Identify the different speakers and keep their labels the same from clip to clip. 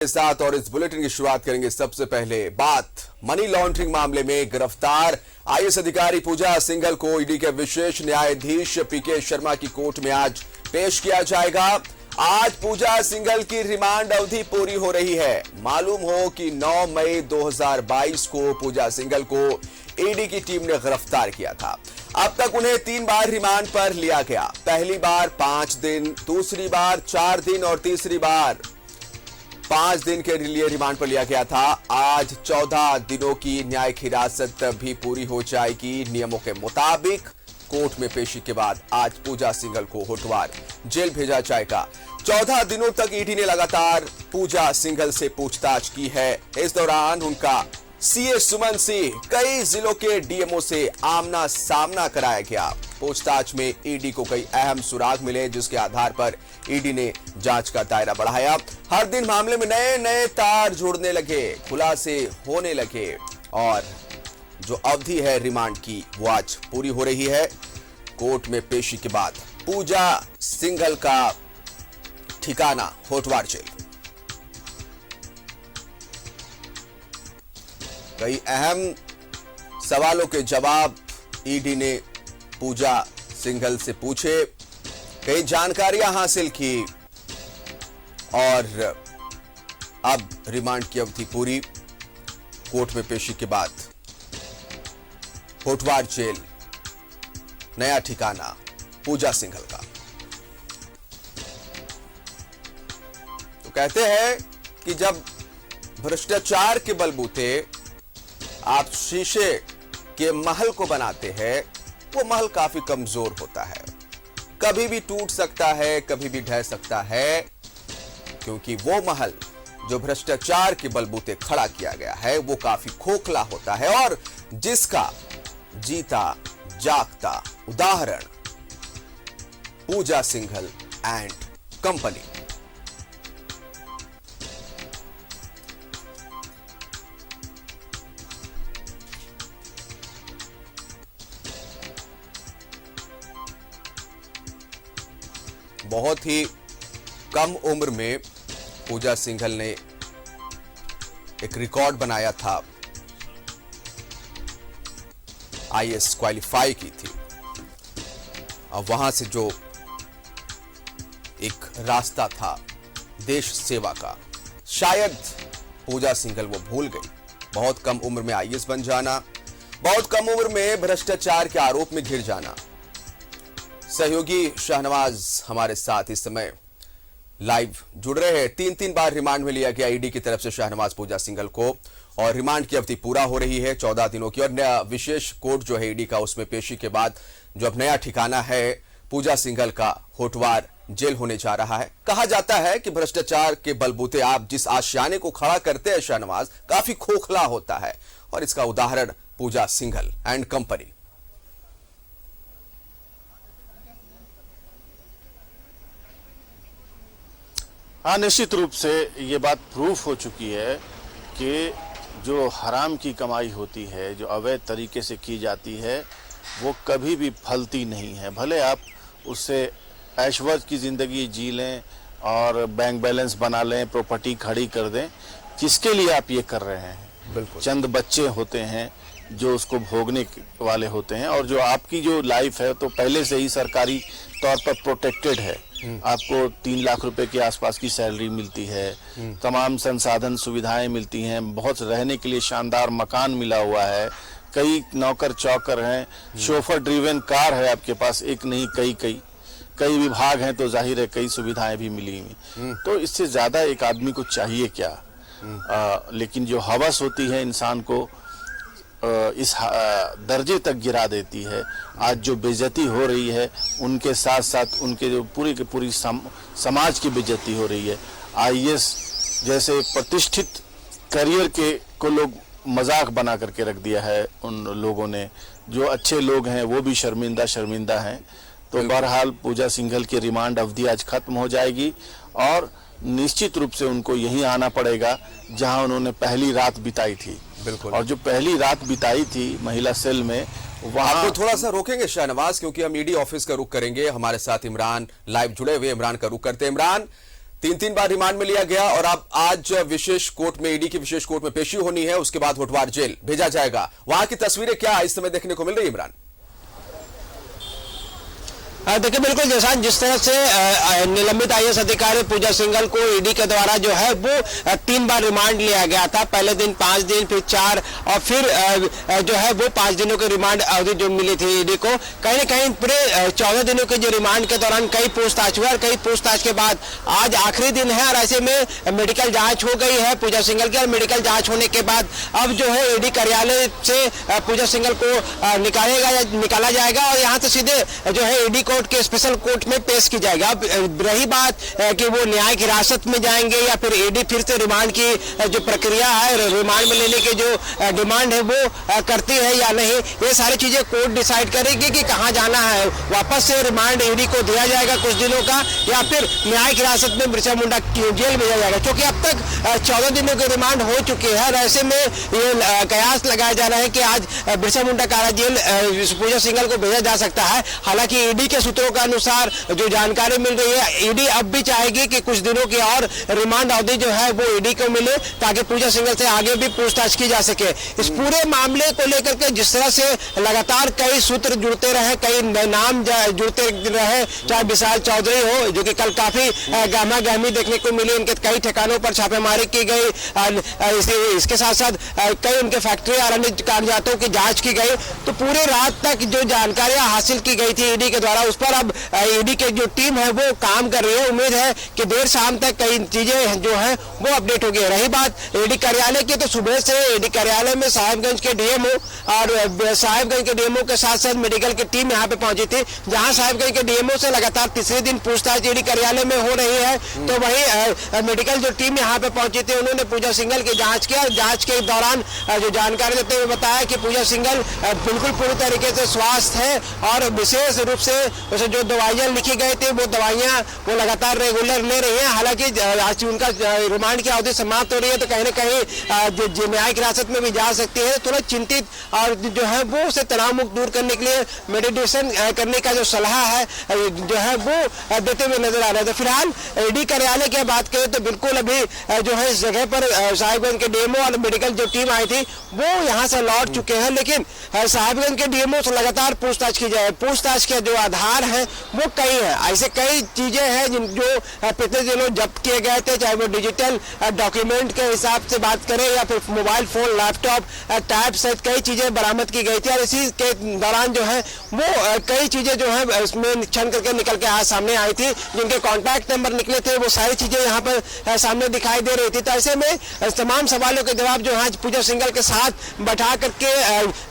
Speaker 1: के साथ और इस बुलेटिन की शुरुआत करेंगे। सबसे पहले बात मनी लॉन्ड्रिंग मामले में गिरफ्तार आईएएस अधिकारी पूजा सिंघल को ईडी के विशेष न्यायाधीश पीके शर्मा की कोर्ट में आज पेश किया जाएगा। आज पूजा सिंघल की रिमांड अवधि पूरी हो रही है। मालूम हो कि 9 मई 2022 को पूजा सिंघल को ईडी की टीम ने गिरफ्तार किया था। अब तक उन्हें 3 बार रिमांड पर लिया गया। पहली बार 5 दिन, दूसरी बार 4 दिन और तीसरी बार 5 दिन के लिए रिमांड पर लिया गया था। आज 14 दिनों की न्यायिक हिरासत भी पूरी हो जाएगी। नियमों के मुताबिक कोर्ट में पेशी के बाद आज पूजा सिंघल को होटवार जेल भेजा जाएगा। 14 दिनों तक ईडी ने लगातार पूजा सिंघल से पूछताछ की है। इस दौरान उनका सीए सुमन सिंह कई जिलों के डीएमओ से आमना सामना कराया गया। पूछताछ में ईडी को कई अहम सुराग मिले, जिसके आधार पर ईडी ने जांच का दायरा बढ़ाया। हर दिन मामले में नए नए तार जुड़ने लगे, खुलासे होने लगे और जो अवधि है रिमांड की वो आज पूरी हो रही है। कोर्ट में पेशी के बाद पूजा सिंघल का ठिकाना होटवार जेल। कई अहम सवालों के जवाब ईडी ने पूजा सिंघल से पूछे, कई जानकारियां हासिल की और अब रिमांड की अवधि पूरी। कोर्ट में पेशी के बाद होटवार जेल नया ठिकाना पूजा सिंघल का। तो कहते हैं कि जब भ्रष्टाचार के बलबूते आप शीशे के महल को बनाते हैं, वो महल काफी कमजोर होता है, कभी भी टूट सकता है, कभी भी ढह सकता है, क्योंकि वो महल जो भ्रष्टाचार के बलबूते खड़ा किया गया है वो काफी खोखला होता है और जिसका जीता जागता उदाहरण पूजा सिंघल एंड कंपनी। बहुत ही कम उम्र में पूजा सिंघल ने एक रिकॉर्ड बनाया था। आईएएस क्वालिफाई की थी और वहां से जो एक रास्ता था देश सेवा का, शायद पूजा सिंघल वो भूल गई। बहुत कम उम्र में आईएएस बन जाना, बहुत कम उम्र में भ्रष्टाचार के आरोप में घिर जाना। सहयोगी शाहनवाज हमारे साथ इस समय लाइव जुड़ रहे हैं। 3 बार रिमांड में लिया गया ईडी की तरफ से शाहनवाज पूजा सिंघल को और रिमांड की अवधि पूरा हो रही है 14 दिनों की। और नया विशेष कोर्ट जो है ईडी का, उसमें पेशी के बाद जो अब नया ठिकाना है पूजा सिंघल का होटवार जेल होने जा रहा है। कहा जाता है कि भ्रष्टाचार के बलबूते आप जिस आशियाने को खड़ा करते हैं शाहनवाज, काफी खोखला होता है और इसका उदाहरण पूजा सिंघल एंड कंपनी।
Speaker 2: हाँ, निश्चित रूप से ये बात प्रूफ हो चुकी है कि जो हराम की कमाई होती है, जो अवैध तरीके से की जाती है, वो कभी भी फलती नहीं है। भले आप उससे ऐशवर्ज की ज़िंदगी जी लें और बैंक बैलेंस बना लें, प्रॉपर्टी खड़ी कर दें, जिसके लिए आप ये कर रहे हैं।
Speaker 1: बिल्कुल, चंद
Speaker 2: चंद बच्चे होते हैं जो उसको भोगने वाले होते हैं और जो आपकी जो लाइफ है तो पहले से ही सरकारी तौर पर प्रोटेक्टेड है। आपको 3 लाख रुपए के आसपास की सैलरी मिलती है, तमाम संसाधन सुविधाएं मिलती हैं, बहुत रहने के लिए शानदार मकान मिला हुआ है, कई नौकर चौकर हैं, शोफर ड्रिवन कार है आपके पास, एक नहीं कई विभाग हैं, तो जाहिर है कई सुविधाएं भी मिली हुई। तो इससे ज्यादा एक आदमी को चाहिए क्या? लेकिन जो हवस होती है इंसान को इस दर्जे तक गिरा देती है। आज जो बेइज्जती हो रही है, उनके साथ साथ उनके जो पूरी की पूरी समाज की बेइज्जती हो रही है। आईएएस जैसे एक प्रतिष्ठित करियर को लोग मजाक बना करके रख दिया है उन लोगों ने। जो अच्छे लोग हैं वो भी शर्मिंदा हैं। तो बहरहाल पूजा सिंघल की रिमांड अवधि आज खत्म हो जाएगी और निश्चित रूप से उनको यहीं आना पड़ेगा जहां उन्होंने पहली रात बिताई थी।
Speaker 1: बिल्कुल।
Speaker 2: और जो पहली रात बिताई थी महिला सेल में, वहां
Speaker 1: आपको थोड़ा सा रोकेंगे शाहनवाज, क्योंकि हम ईडी ऑफिस का रुख करेंगे। हमारे साथ इमरान लाइव जुड़े हुए, इमरान का रुख करते हैं। इमरान, तीन बार रिमांड में लिया गया और अब आज विशेष कोर्ट में, ईडी की विशेष कोर्ट में पेशी होनी है। उसके बाद होटवार जेल भेजा जाएगा। वहां की तस्वीरें क्या इस समय देखने को मिल रही है इमरान?
Speaker 3: देखिए, बिल्कुल जैसा जिस तरह से निलंबित आईएएस अधिकारी पूजा सिंघल को ईडी के द्वारा जो है वो 3 बार रिमांड लिया गया था। पहले दिन 5 दिन, फिर 4 और फिर जो है वो 5 दिनों की रिमांड अवधि जो मिली थी ईडी को। कहीं न कहीं पूरे 14 दिनों के जो रिमांड के दौरान कई पूछताछ हुआ और कई पूछताछ के बाद आज आखिरी दिन है और ऐसे में मेडिकल जाँच हो गई है पूजा सिंघल की। और मेडिकल जाँच होने के बाद अब जो है ईडी कार्यालय से पूजा सिंघल को निकाला जाएगा और यहाँ से सीधे जो है ईडी कोर्ट के स्पेशल कोर्ट में पेश की जाएगी। अब रही बात कि वो न्यायिक हिरासत में जाएंगे या फिर ईडी फिर से रिमांड की जो प्रक्रिया है, रिमांड में लेने की जो डिमांड है वो करती है या नहीं, ये सारी चीजें कोर्ट डिसाइड करेगी कि कहां जाना है। वापस से रिमांड ईडी को दिया जाएगा कुछ दिनों का या फिर न्यायिक हिरासत में बिरसा मुंडा जेल भेजा जाएगा, क्योंकि अब तक 14 दिनों की रिमांड हो चुकी है। ऐसे में ये कयास लगाया जा रहा है कि आज बिरसा मुंडा कारा जेल पूजा सिंघल को भेजा जा सकता है। हालांकि ईडी के सूत्रों के अनुसार जो जानकारी मिल रही है, ईडी अब भी चाहेगी कि कुछ दिनों की और रिमांड अवधि जो है वो ईडी को मिले ताकि पूजा सिंघल से आगे भी पूछताछ की जा सके। इस पूरे मामले को लेकर के जिस तरह से लगातार कई सूत्र जुड़ते रहे, कई नाम जुड़ते रहे, चाहे विशाल चौधरी हो जो कि कल काफी गहमा गहमी देखने को मिली, इनके कई ठिकानों पर छापेमारी की गई, इसके साथ साथ कई उनके फैक्ट्री और अन्य कागजातों की जांच की गई। तो पूरे रात तक जो जानकारियां हासिल की गई थी ईडी के द्वारा, उस पर अब ईडी की जो टीम है वो काम कर रही है। उम्मीद है कि देर शाम तक कई चीजें जो है वो अपडेट होगी। रही बात ईडी कार्यालय की, तो सुबह से ईडी कार्यालय में साहिबगंज के डीएमओ और साहिबगंज के डीएमओ के साथ साथ मेडिकल की टीम यहाँ पे पहुंची थी, जहां साहिबगंज के डीएमओ से लगातार तीसरे दिन पूछताछ ईडी कार्यालय में हो रही है। तो वही मेडिकल जो टीम यहाँ पे पहुंची थी, उन्होंने पूजा सिंघल की जांच किया। जांच के दौरान जो जानकारी देते हुए बताया कि पूजा सिंघल बिल्कुल पूरी तरीके से स्वस्थ है और विशेष रूप से उसे जो दवाइयां लिखी गई थी वो दवाइयां वो लगातार रेगुलर ले रही हैं। हालांकि आज उनका रिमांड की अवधि समाप्त हो रही है, तो कहीं न कहीं न्यायिक हिरासत में भी जा सकती है। थोड़ा चिंतित और जो है वो उसे तनाव मुक्त दूर करने के लिए मेडिटेशन करने का जो सलाह है जो है वो देते हुए नजर आ रहे थे। फिलहाल ईडी कार्यालय की बात करें तो बिल्कुल अभी जो है इस जगह पर साहिबगंज के डीएमओ और मेडिकल जो टीम आई थी वो यहाँ से लौट चुके हैं, लेकिन साहिबगंज के डीएमओ से लगातार पूछताछ की जाए। पूछताछ के जो आधार है वो कई है, ऐसे कई चीजें हैं जो पिछले दिनों जब्त किए गए थे, चाहे वो डिजिटल डॉक्यूमेंट के हिसाब से बात करें या फिर मोबाइल फोन, लैपटॉप, टैब सहित कई चीजें बरामद की गई थी। और इसी के दौरान जो है वो कई चीजें जो है उसमें छन करके निकल के आज सामने आई थी, जिनके कॉन्टैक्ट नंबर निकले थे वो सारी चीजें यहाँ पर सामने दिखाई दे रही थी। तो ऐसे में तमाम सवालों के जवाब जो आज पूजा सिंघल के साथ बैठा करके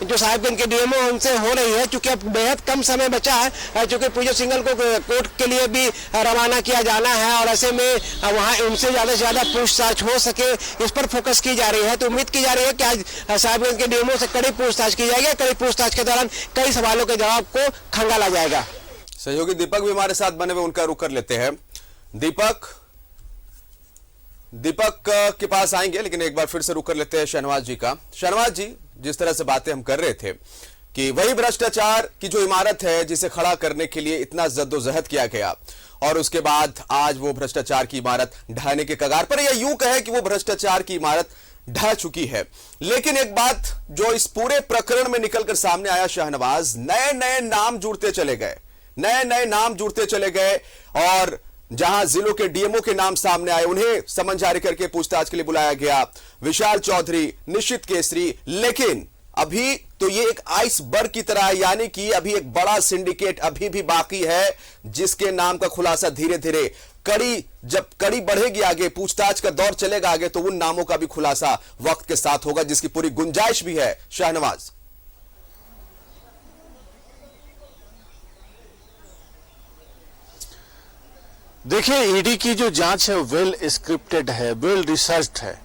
Speaker 3: जो साहिबगंज के डीएमओ उनसे हो रही है, चूंकि अब बेहद कम समय बचा है, चूंकि पूजा सिंघल को कोर्ट के लिए भी रवाना किया जाना है और ऐसे में वहां उनसे ज्यादा से ज्यादा पूछताछ हो सके इस पर फोकस की जा रही है। तो उम्मीद की जा रही है कि आज साहिबगंज के डीएमओ से कड़ी पूछताछ की जाएगी। कड़ी पूछताछ के दौरान कई सवालों के जवाब को खंगाला जाएगा।
Speaker 1: सहयोगी दीपक भी हमारे साथ बने हुए, उनका रुख कर लेते हैं। दीपक के पास आएंगे, लेकिन एक बार फिर से रुक कर लेते हैं शहनवाज जी का। शहनवाज जी, जिस तरह से बातें हम कर रहे थे कि वही भ्रष्टाचार की जो इमारत है जिसे खड़ा करने के लिए इतना जद्दोजहद किया गया और उसके बाद आज वो भ्रष्टाचार की इमारत ढहने के कगार पर, या यूं कहे कि वो भ्रष्टाचार की इमारत ढह चुकी है। लेकिन एक बात जो इस पूरे प्रकरण में निकलकर सामने आया शहनवाज, नए नए नाम जुड़ते चले गए, नए नए नाम जुड़ते चले गए और जहां जिलों के डीएमओ के नाम सामने आए, उन्हें समन जारी करके पूछताछ के लिए बुलाया गया। विशाल चौधरी, निशित केसरी, लेकिन अभी तो ये एक आइसबर्ग की तरह है, यानी कि अभी एक बड़ा सिंडिकेट अभी भी बाकी है जिसके नाम का खुलासा धीरे धीरे जब कड़ी बढ़ेगी आगे, पूछताछ का दौर चलेगा आगे, तो उन नामों का भी खुलासा वक्त के साथ होगा, जिसकी पूरी गुंजाइश भी है। शहनवाज,
Speaker 2: देखिए, ईडी की जो जांच है वेल स्क्रिप्टेड है, वेल रिसर्च्ड है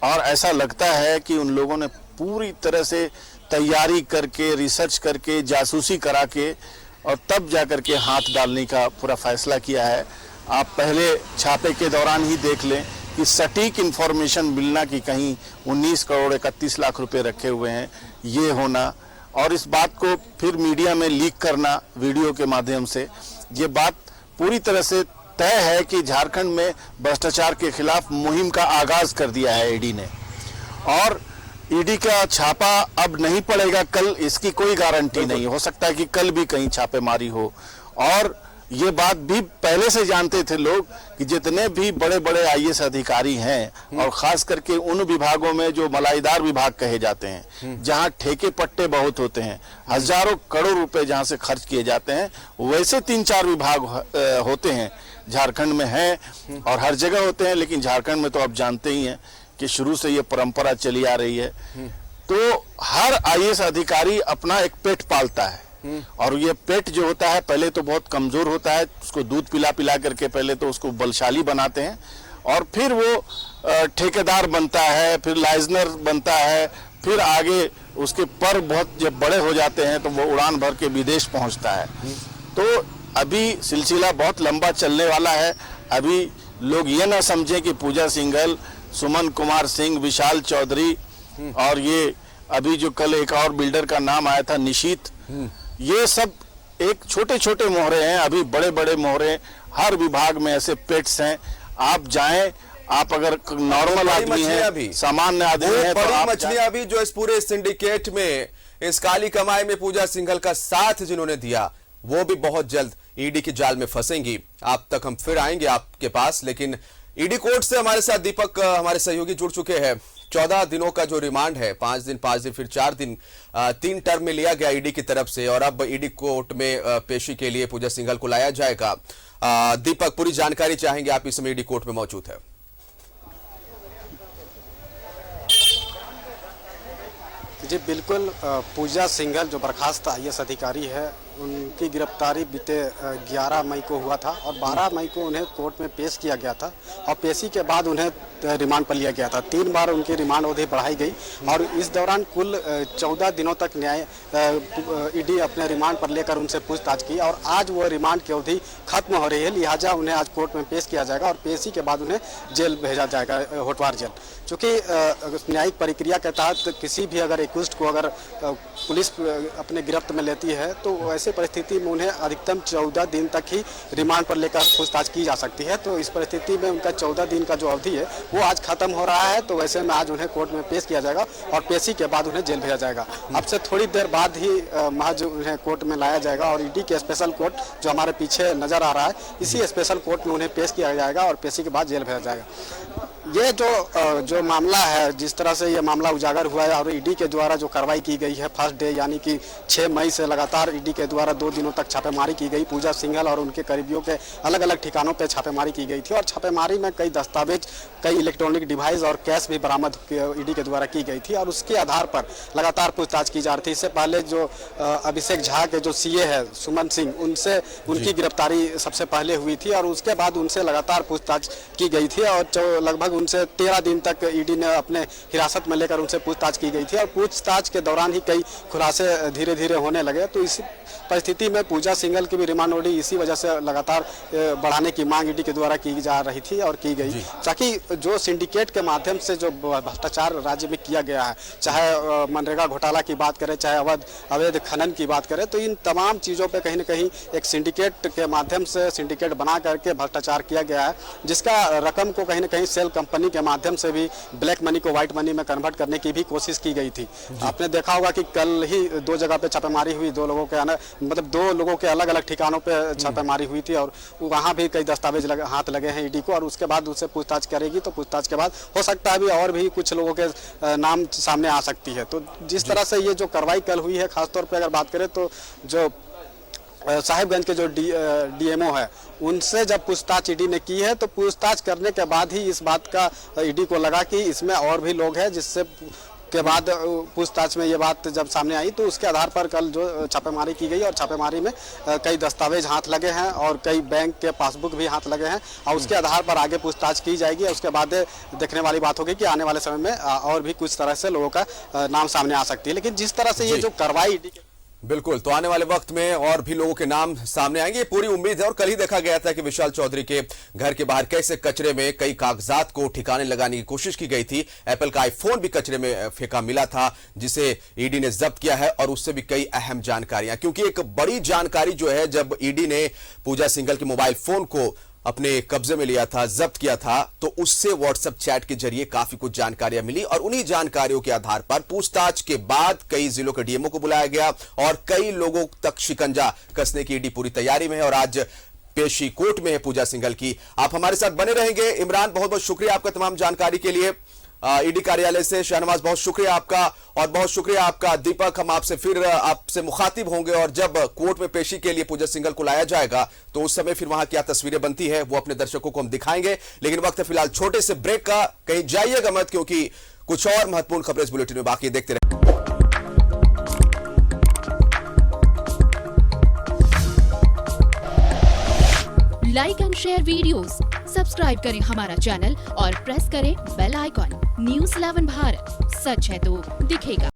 Speaker 2: और ऐसा लगता है कि उन लोगों ने पूरी तरह से तैयारी करके, रिसर्च करके, जासूसी करा के और तब जाकर के हाथ डालने का पूरा फैसला किया है। आप पहले छापे के दौरान ही देख लें कि सटीक इंफॉर्मेशन मिलना कि कहीं 19 करोड़ 31 लाख रुपए रखे हुए हैं, ये होना और इस बात को फिर मीडिया में लीक करना वीडियो के माध्यम से, ये बात पूरी तरह से तय है कि झारखंड में भ्रष्टाचार के खिलाफ मुहिम का आगाज कर दिया है ईडी ने, और ईडी का छापा अब नहीं पड़ेगा कल, इसकी कोई गारंटी नहीं। हो सकता है कि कल भी कहीं छापेमारी हो। और ये बात भी पहले से जानते थे लोग कि जितने भी बड़े बड़े आईएएस अधिकारी हैं, और खास करके उन विभागों में जो मलाईदार विभाग कहे जाते हैं, जहां ठेके पट्टे बहुत होते हैं, हजारों करोड़ रुपए जहां से खर्च किए जाते हैं, वैसे 3-4 विभाग होते हैं झारखंड में हैं, और हर जगह होते हैं। लेकिन झारखंड में तो आप जानते ही हैं कि शुरू से ये परंपरा चली आ रही है। तो हर आईएएस अधिकारी अपना एक पेट पालता है, और ये पेट जो होता है पहले तो बहुत कमजोर होता है, उसको दूध पिला पिला करके पहले तो उसको बलशाली बनाते हैं, और फिर वो ठेकेदार बनता है, फिर लाइजनर बनता है, फिर आगे उसके पर बहुत जब बड़े हो जाते हैं तो वो उड़ान भर के विदेश पहुंचता है। तो अभी सिलसिला बहुत लंबा चलने वाला है। अभी लोग ये ना समझें कि पूजा सिंघल, सुमन कुमार सिंह, विशाल चौधरी, और ये अभी जो कल एक और बिल्डर का नाम आया था निशीत, ये सब एक छोटे छोटे मोहरे हैं। अभी बड़े बड़े मोहरे हर विभाग में ऐसे पेट्स हैं। आप जाएं, आप अगर नॉर्मल आदमी हैं, सामान्य आदमी हैं, तो
Speaker 1: बड़ी मछलियां भी जो इस पूरे सिंडिकेट में, इस काली कमाई में पूजा सिंघल का साथ जिन्होंने दिया, वो भी बहुत जल्द ईडी के जाल में फंसेंगी। आप तक हम फिर आएंगे आपके पास, लेकिन ईडी कोर्ट से हमारे साथ दीपक हमारे सहयोगी जुड़ चुके हैं। 14 दिनों का जो रिमांड है, 5 दिन फिर 4 दिन, 3 टर्म में लिया गया ईडी की तरफ से, और अब ईडी कोर्ट में पेशी के लिए पूजा सिंघल को लाया जाएगा। दीपक, पूरी जानकारी चाहेंगे, आप इस समय ईडी कोर्ट में मौजूद है।
Speaker 4: जी बिल्कुल, पूजा सिंघल जो बर्खास्त आईएएस अधिकारी है, उनकी गिरफ्तारी बीते 11 मई को हुआ था, और 12 मई को उन्हें कोर्ट में पेश किया गया था, और पेशी के बाद उन्हें रिमांड पर लिया गया था। 3 बार उनकी रिमांड अवधि बढ़ाई गई, और इस दौरान कुल 14 दिनों तक ईडी अपने रिमांड पर लेकर उनसे पूछताछ की, और आज वो रिमांड की अवधि खत्म हो रही है, लिहाजा उन्हें आज कोर्ट में पेश किया जाएगा, और पेशी के बाद उन्हें जेल भेजा जाएगा, होटवार जेल। चूँकि न्यायिक प्रक्रिया के तहत किसी भी अगर एक्यूज्ड को अगर पुलिस अपने गिरफ्त में लेती है, तो ऐसे परिस्थिति में उन्हें अधिकतम 14 दिन तक ही रिमांड पर लेकर पूछताछ की जा सकती है। तो इस परिस्थिति में उनका 14 दिन का जो अवधि है वो आज खत्म हो रहा है, तो वैसे में आज उन्हें कोर्ट में पेश किया जाएगा, और पेशी के बाद उन्हें जेल भेजा जाएगा। अब से थोड़ी देर बाद ही महज उन्हें कोर्ट में लाया जाएगा, और ईडी के स्पेशल कोर्ट जो हमारे पीछे नजर आ रहा है, इसी स्पेशल कोर्ट में उन्हें पेश किया जाएगा, और पेशी के बाद जेल भेजा जाएगा। ये जो मामला है, जिस तरह से ये मामला उजागर हुआ है, और ईडी के द्वारा जो कार्रवाई की गई है फर्स्ट डे यानी कि 6 मई से लगातार ईडी के द्वारा 2 दिनों तक छापेमारी की गई। पूजा सिंघल और उनके करीबियों के अलग अलग ठिकानों पे छापेमारी की गई थी, और छापेमारी में कई दस्तावेज, कई इलेक्ट्रॉनिक डिवाइस और कैश भी बरामद ईडी के द्वारा की गई थी, और उसके आधार पर लगातार पूछताछ की जा रही थी। इससे पहले जो अभिषेक झा के जो सीए है सुमन सिंह, उनसे उनकी गिरफ्तारी सबसे पहले हुई थी, और उसके बाद उनसे लगातार पूछताछ की गई थी, और लगभग उनसे 13 दिन तक ईडी ने अपने हिरासत में लेकर उनसे पूछताछ की गई थी, और पूछताछ के दौरान ही कई खुलासे धीरे धीरे होने लगे। तो इसी परिस्थिति में पूजा सिंघल की भी रिमांड अवधि इसी वजह से लगातार बढ़ाने की मांग ईडी के द्वारा की जा रही थी और की गई, ताकि जो सिंडिकेट के माध्यम से जो भ्रष्टाचार राज्य में किया गया है, चाहे मनरेगा घोटाला की बात करें, चाहे अवैध खनन की बात करें, तो इन तमाम चीज़ों पे कहीं ना कहीं एक सिंडिकेट के माध्यम से सिंडिकेट बना करके भ्रष्टाचार किया गया है, जिसका रकम को कहीं ना कहीं सेल कंपनी के माध्यम से भी ब्लैक मनी को व्हाइट मनी में कन्वर्ट करने की भी कोशिश की गई थी। आपने देखा होगा कि कल ही 2 जगह पे छापेमारी हुई, 2 लोगों के अलग अलग ठिकानों पे छापेमारी हुई थी, और वहाँ भी कई दस्तावेज हाथ लगे हैं ईडी को, और उसके बाद उससे पूछताछ करेगी, तो पूछताछ के बाद हो सकता है भी और भी कुछ लोगों के नाम सामने आ सकती है। तो जिस तरह से ये जो कार्रवाई कल हुई है, खासतौर पर अगर बात करें तो जो साहिबगंज के जो डीएमओ है, उनसे जब पूछताछ ईडी ने की है, तो पूछताछ करने के बाद ही इस बात का ईडी को लगा कि इसमें और भी लोग हैं, जिससे के बाद पूछताछ में ये बात जब सामने आई, तो उसके आधार पर कल जो छापेमारी की गई, और छापेमारी में कई दस्तावेज हाथ लगे हैं, और कई बैंक के पासबुक भी हाथ लगे हैं, और उसके आधार पर आगे पूछताछ की जाएगी। उसके बाद देखने वाली बात होगी कि आने वाले समय में और भी कुछ तरह से लोगों का नाम सामने आ सकती है। लेकिन जिस तरह से ये जो कार्रवाई ईडी
Speaker 1: बिल्कुल, तो आने वाले वक्त में और भी लोगों के नाम सामने आएंगे, पूरी उम्मीद है। और कल ही देखा गया था कि विशाल चौधरी के घर के बाहर कैसे कचरे में कई कागजात को ठिकाने लगाने की कोशिश की गई थी। एप्पल का आईफोन भी कचरे में फेंका मिला था, जिसे ईडी ने जब्त किया है, और उससे भी कई अहम जानकारियां, क्योंकि एक बड़ी जानकारी जो है, जब ईडी ने पूजा सिंघल के मोबाइल फोन को अपने कब्जे में लिया था, जब्त किया था, तो उससे व्हाट्सएप चैट के जरिए काफी कुछ जानकारियां मिली और उन्हीं जानकारियों के आधार पर पूछताछ के बाद कई जिलों के डीएमओ को बुलाया गया और कई लोगों तक शिकंजा कसने की ईडी पूरी तैयारी में है और आज पेशी कोर्ट में है पूजा सिंघल की। आप हमारे साथ बने रहेंगे। इमरान, बहुत बहुत शुक्रिया आपका तमाम जानकारी के लिए। ईडी कार्यालय से शहनवाज, बहुत शुक्रिया आपका और बहुत शुक्रिया आपका। दीपक, हम आपसे फिर आपसे मुखातिब होंगे और जब कोर्ट में पेशी के लिए पूजा सिंघल को लाया जाएगा तो उस समय फिर वहां क्या तस्वीरें बनती है वो अपने दर्शकों को हम दिखाएंगे। लेकिन वक्त है फिलहाल छोटे से ब्रेक का, कहीं जाइएगा मत क्योंकि कुछ और महत्वपूर्ण खबरें इस बुलेटिन में बाकी, देखते रहे।
Speaker 5: Like and share videos, subscribe करें हमारा चैनल और प्रेस करें बेल आइकॉन। न्यूज़ 11 भारत, सच है तो दिखेगा।